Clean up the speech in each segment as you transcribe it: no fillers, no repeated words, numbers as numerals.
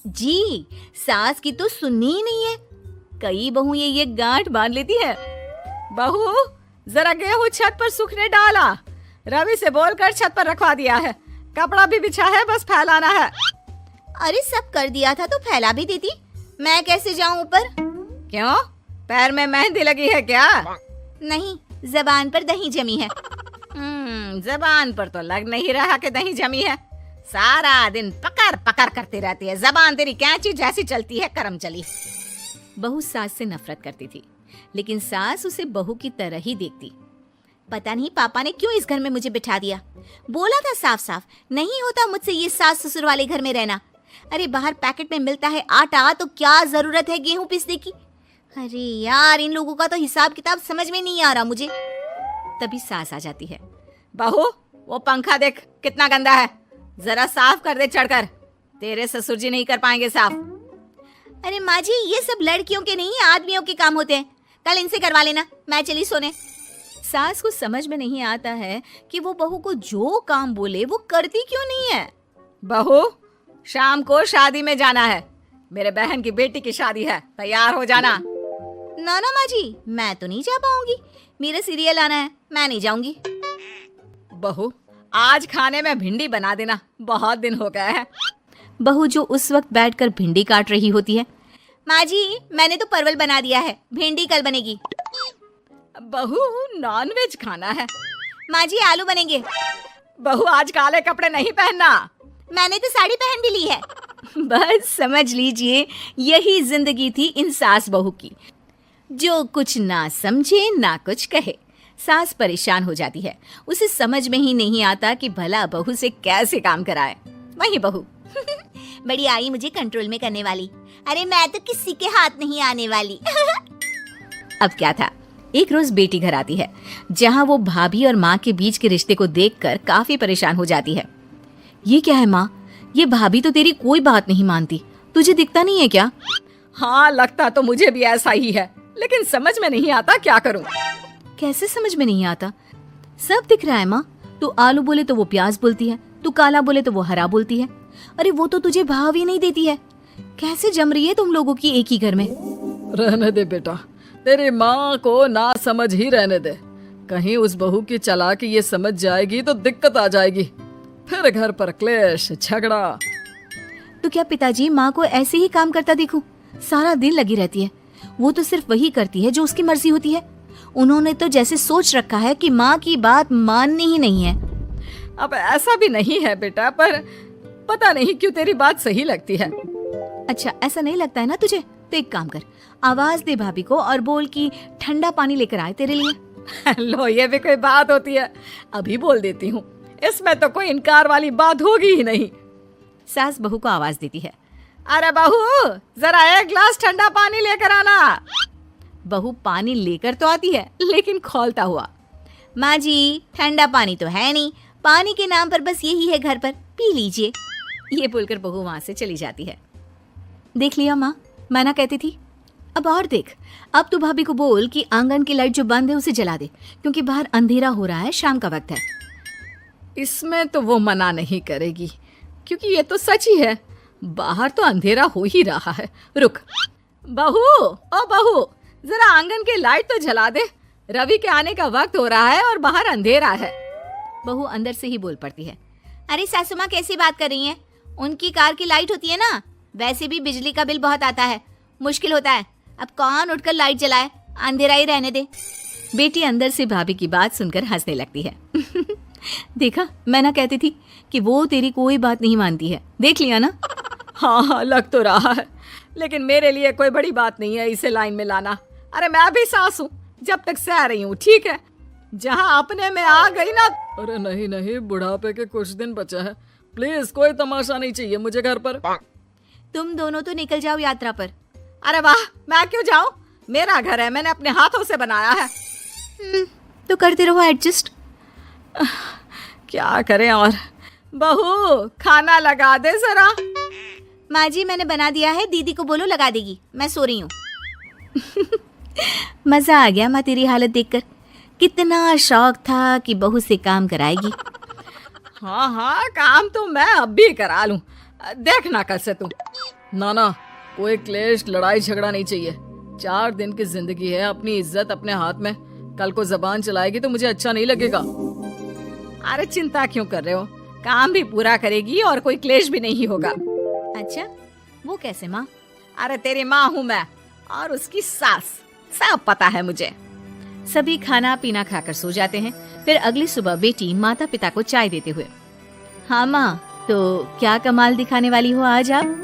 जी, सास की तो सुननी ही नहीं है। कई बहू ये गांठ बांध लेती है। बहू, जरा गेहूं छत पर सूखने डाला। रवि से बोलकर छत पर रखवा दिया है। कपड़ा भी बिछा है, बस फैलाना है। अरे सब कर दिया था तो फैला भी देती। मैं कैसे जाऊं ऊपर? क्यों, पैर में मेहंदी लगी है क्या? नहीं, जबान पर दही जमी है। जबान पर तो लग नहीं रहा कि दही जमी है। सारा दिन पकड़ पकड़ करती रहती है। जबान तेरी कैंची जैसी चलती है, करम चली। बहू सास से नफरत करती थी, लेकिन सास उसे बहू की तरह ही देखती। पता नहीं पापा ने क्यों इस घर में मुझे बिठा दिया। बोला था साफ साफ, नहीं होता मुझसे ये सास ससुर वाले घर में रहना। अरे बाहर पैकेट में मिलता है आटा, तो क्या जरूरत है गेहूं पीसने की। अरे यार, इन लोगों का तो हिसाब किताब समझ में नहीं आ रहा मुझे। तभी सास आ जाती है। बहू, वो पंखा देख कितना गंदा है, जरा साफ कर दे चढ़कर। तेरे ससुर जी नहीं कर पाएंगे साफ। अरे माँ जी, ये सब लड़कियों के नहीं आदमियों के काम होते हैं। कल इनसे करवा लेना, मैं चली सोने। सास को समझ में नहीं आता है कि वो बहू को जो काम बोले वो करती क्यों नहीं है। बहू, शाम को शादी में जाना है। मेरे बहन की बेटी की शादी है, तैयार हो जाना। ना ना माँ जी, मैं तो नहीं जा पाऊंगी। मेरा सीरियल आना है, मैं नहीं जाऊंगी। बहू, आज खाने में भिंडी बना देना, बहुत दिन हो गए हैं। बहू जो उस वक्त बैठकर भिंडी काट रही होती है। माँ जी, मैंने तो परवल बना दिया है, भिंडी कल बनेगी। बहू, नॉनवेज खाना है। माँ जी, आलू बनेंगे। बहू, आज काले कपड़े नहीं पहनना। मैंने तो साड़ी पहन भी ली है। बस समझ लीजिए, यही जिंदगी थी इन सास बहू की, जो कुछ ना समझे ना कुछ कहे। सास परेशान हो जाती है, उसे समझ में ही नहीं आता कि भला बहू से कैसे काम कराए। वही बहू बड़ी आई मुझे कंट्रोल में करने वाली। अरे मैं तो किसी के हाथ नहीं आने वाली। अब क्या था, एक रोज बेटी घर आती है, जहाँ वो भाभी और माँ के बीच के रिश्ते को देखकर काफी परेशान हो जाती है। ये क्या है माँ, ये भाभी तो तेरी कोई बात नहीं मानती, तुझे दिखता नहीं है क्या? हाँ, लगता तो मुझे भी ऐसा ही है, लेकिन समझ में नहीं आता क्या करूं। कैसे समझ में नहीं आता? सब दिख रहा है माँ। तू आलू बोले तो वो प्याज बोलती है, तू काला बोले तो वो हरा बोलती है। अरे वो तो तुझे भाव ही नहीं देती है। कैसे जम रही है तुम लोगों की एक ही घर में? रहने दे बेटा, तेरी माँ को ना समझ ही रहने दे। कहीं उस बहू की चालाकी ये समझ जाएगी तो दिक्कत आ जाएगी, फिर घर पर क्लेश झगड़ा। तो क्या पिताजी माँ को ऐसे ही काम करता देखूं? सारा दिन लगी रहती है। वो तो सिर्फ वही करती है जो उसकी मर्जी होती है। उन्होंने तो जैसे सोच रखा है कि माँ की बात माननी ही नहीं है। अब ऐसा भी नहीं है बेटा, पर पता नहीं क्यों तेरी बात सही लगती है। अच्छा, ऐसा नहीं लगता है ना तुझे? तो एक काम कर, आवाज दे भाभी को और बोल कि ठंडा पानी लेकर आए तेरे लिए। लो, ये भी कोई बात होती है? अभी बोल देती हूँ, इसमें तो कोई इनकार वाली बात होगी ही नहीं। सास बहू को आवाज देती है। अरे बहू, जरा एक गिलास ठंडा पानी लेकर आना। बहू पानी लेकर तो आती है, लेकिन खौलता हुआ। माँ जी, ठंडा पानी तो है नहीं, पानी के नाम पर बस यही है घर पर, पी लीजिए। ये बोलकर बहू वहां से चली जाती है। देख लिया माँ, मैं ना कहती थी। अब और देख, अब तू भाभी को बोल कि आंगन की लाइट जो बंद है उसे जला दे, क्योंकि बाहर अंधेरा हो रहा है, शाम का वक्त है। इसमें तो वो मना नहीं करेगी, क्योंकि ये तो सच ही है, बाहर तो अंधेरा हो ही रहा है। रुक बहू, ओ बहू, जरा आंगन की लाइट तो जला दे। रवि के आने का वक्त हो रहा है और बाहर अंधेरा है। बहू अंदर से ही बोल पड़ती है। अरे सासू माँ, कैसी बात कर रही हैं? उनकी कार की लाइट होती है ना, वैसे भी बिजली का बिल बहुत आता है, मुश्किल होता है। अब कौन उठकर लाइट जलाए, अंधेरा ही रहने दे। बेटी अंदर से भाभी की बात सुनकर हंसने लगती है। देखा, मैं ना कहती थी कि वो तेरी कोई बात नहीं मानती है, देख लिया ना। हाँ हाँ, लग तो रहा है, लेकिन मेरे लिए कोई बड़ी बात नहीं है इसे लाइन में लाना। अरे मैं भी सास हूँ, जब तक सह रही हूँ, ठीक है। जहाँ अपने में आ गई ना। अरे नहीं नहीं, बुढ़ापे के कुछ दिन बचा है, प्लीज कोई तमाशा नहीं चाहिए मुझे घर पर। तुम दोनों तो निकल जाओ यात्रा पर। अरे वाह, मैं क्यों जाऊँ? मेरा घर है, मैंने अपने हाथों से बनाया है। तो करते रहो एडजस्ट। क्या करें और। बहू, खाना लगा दे जरा। माँ जी, मैंने बना दिया है, दीदी को बोलो लगा देगी, मैं सो रही हूँ। मजा आ गया माँ तेरी हालत देखकर। कितना शौक था कि बहू से काम कराएगी। हाँ हाँ, काम तो मैं अब भी करा लूं, देखना कल से तुम। नाना, कोई क्लेश लड़ाई झगड़ा नहीं चाहिए। 4 दिन की जिंदगी है, अपनी इज्जत अपने हाथ में। कल को जबान चलाएगी तो मुझे अच्छा नहीं लगेगा। अरे चिंता क्यों कर रहे हो, काम भी पूरा करेगी और कोई क्लेश भी नहीं होगा। अच्छा, वो कैसे माँ? अरे तेरी माँ हूँ मैं और उसकी सास, सब पता है मुझे। सभी खाना पीना खाकर सो जाते हैं। फिर अगली सुबह बेटी माता पिता को चाय देते हुए, हाँ माँ, तो क्या कमाल दिखाने वाली हो आज आप?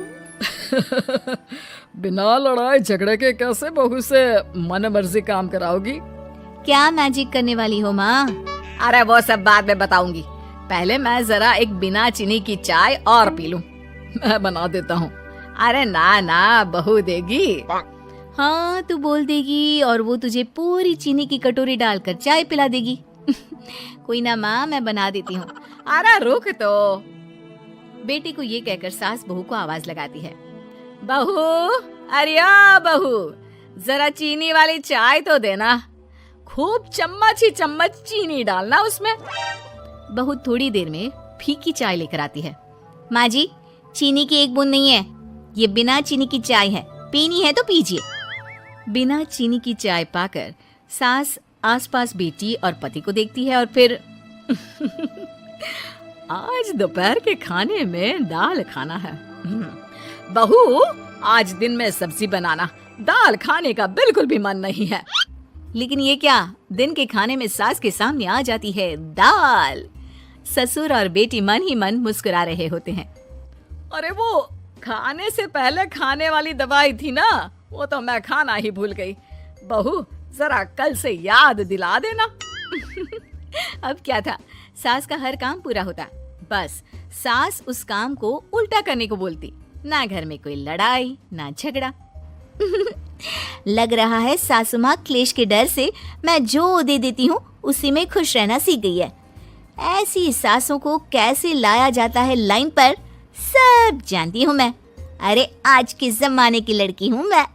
बिना लड़ाई झगड़े के कैसे बहू से मन मर्जी काम कराओगी? क्या मैजिक करने वाली हो माँ? अरे वो सब बाद में बताऊंगी, पहले मैं जरा एक बिना चीनी की चाय और पी लूं। मैं बना देता हूँ। अरे ना ना, बहू देगी। हाँ, तू बोल देगी और वो तुझे पूरी चीनी की कटोरी डालकर चाय पिला देगी। कोई ना माँ, मैं बना देती हूँ। अरे रुक तो। बेटी को ये कहकर सास बहू को आवाज लगाती है, बहू, अरे ओ बहू, जरा चीनी वाली चाय तो देना। खूब चम्मच ही चम्मच चीनी डालना उसमें। बहू थोड़ी देर में फीकी चाय लेकर आती है। माँ जी, चीनी की एक बूंद नहीं है, ये बिना चीनी की चाय है, पीनी है तो पीजिए। बिना चीनी की चाय पाकर सास आसपास बेटी और पति को देखती है और फिर आज दोपहर के खाने में दाल खाना है। बहू, आज दिन में सब्जी बनाना, दाल खाने का बिल्कुल भी मन नहीं है। लेकिन ये क्या, दिन के खाने में सास के सामने आ जाती है दाल। ससुर और बेटी मन ही मन मुस्कुरा रहे होते हैं। अरे वो खाने से पहले खाने वाली दवाई थी ना, वो तो मैं खाना ही भूल गई। बहू, जरा कल से याद दिला देना। अब क्या था, सास का हर काम पूरा होता, बस सास उस काम को उल्टा करने को बोलती। ना घर में कोई लड़ाई, ना झगड़ा। लग रहा है सासू माँ क्लेश के डर से मैं जो दे देती हूँ उसी में खुश रहना सीख गई है। ऐसी सासों को कैसे लाया जाता है लाइन पर, सब जानती हूँ मैं। अरे आज के जमाने की लड़की हूँ मैं।